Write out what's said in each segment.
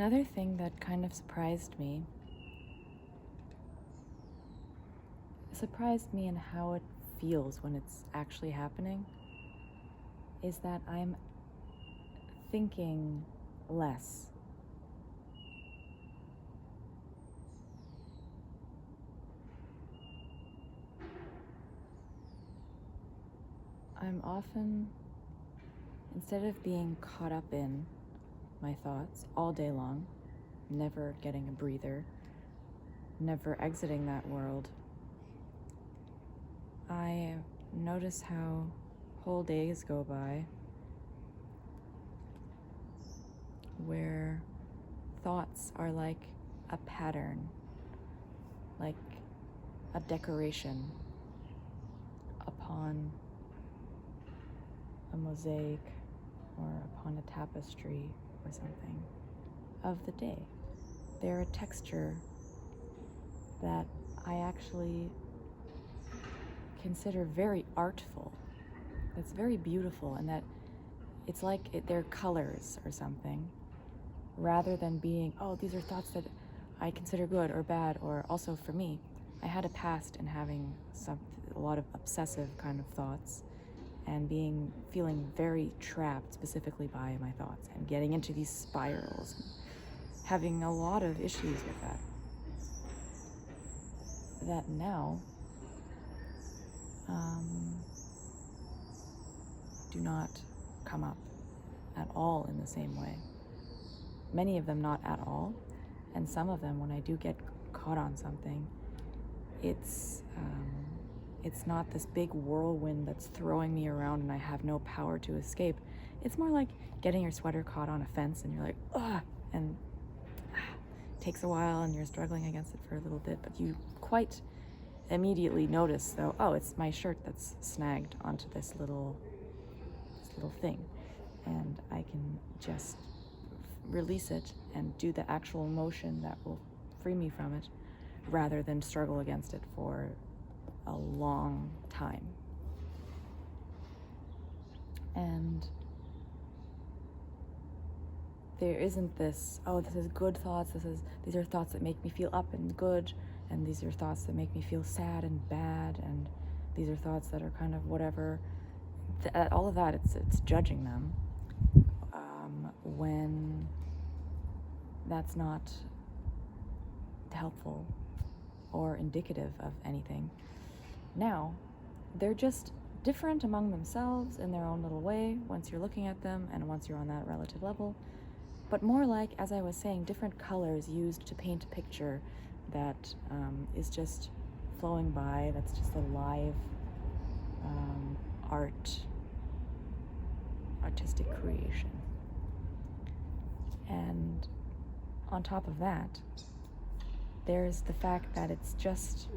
Another thing that kind of surprised me in how it feels when it's actually happening, is that I'm thinking less. I'm often, instead of being caught up in my thoughts all day long, never getting a breather, never exiting that world, I notice how whole days go by where thoughts are like a pattern, like a decoration upon a mosaic or upon a tapestry or something of the day. They're a texture that I actually consider very artful. It's very beautiful, and that it's like they're colors or something, rather than being, oh, these are thoughts that I consider good or bad. Or also for me, I had a past in having a lot of obsessive kind of thoughts and feeling very trapped specifically by my thoughts and getting into these spirals and having a lot of issues with that. That now do not come up at all in the same way. Many of them not at all, and some of them, when I do get caught on something, it's not this big whirlwind that's throwing me around and I have no power to escape. It's more like getting your sweater caught on a fence and you're like, ugh, and it takes a while and you're struggling against it for a little bit, but you quite immediately notice, though, oh, it's my shirt that's snagged onto this little thing, and I can just release it and do the actual motion that will free me from it, rather than struggle against it for a long time. And there isn't this, oh, this is good thoughts, these are thoughts that make me feel up and good, and these are thoughts that make me feel sad and bad, and these are thoughts that are kind of whatever. All of that, it's judging them, when that's not helpful or indicative of anything. Now, they're just different among themselves in their own little way once you're looking at them and once you're on that relative level, but more like, as I was saying, different colors used to paint a picture that is just flowing by, that's just a live artistic creation. And on top of that, there's the fact that it's just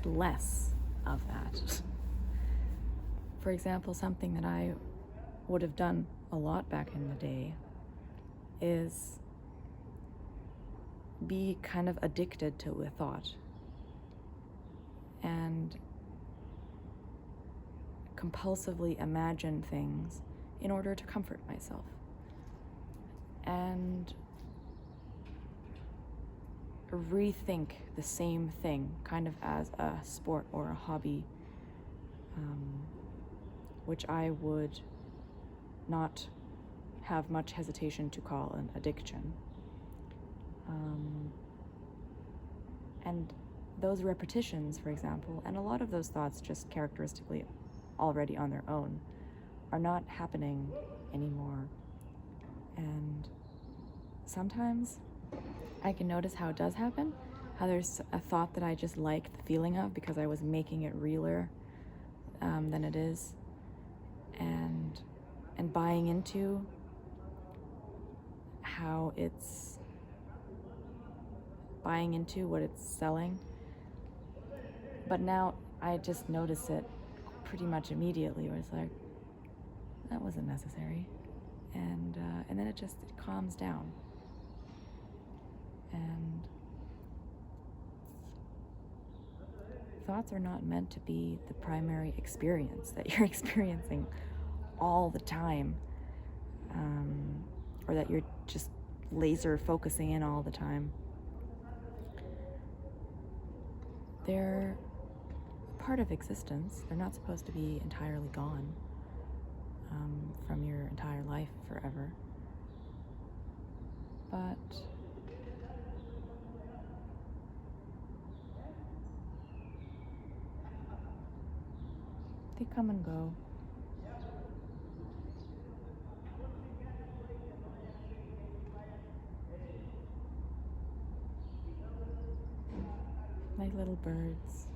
less of that. For example, something that I would have done a lot back in the day is be kind of addicted to a thought and compulsively imagine things in order to comfort myself, and rethink the same thing kind of as a sport or a hobby, which I would not have much hesitation to call an addiction. And those repetitions, for example, and a lot of those thoughts just characteristically already on their own, are not happening anymore. And sometimes I can notice how it does happen, how there's a thought that I just like the feeling of because I was making it realer than it is, and buying into what it's selling. But now I just notice it pretty much immediately, where it's like, that wasn't necessary, and then it calms down. And thoughts are not meant to be the primary experience that you're experiencing all the time, or that you're just laser focusing in all the time. They're part of existence. They're not supposed to be entirely gone from your entire life forever. But they come and go. Like little birds.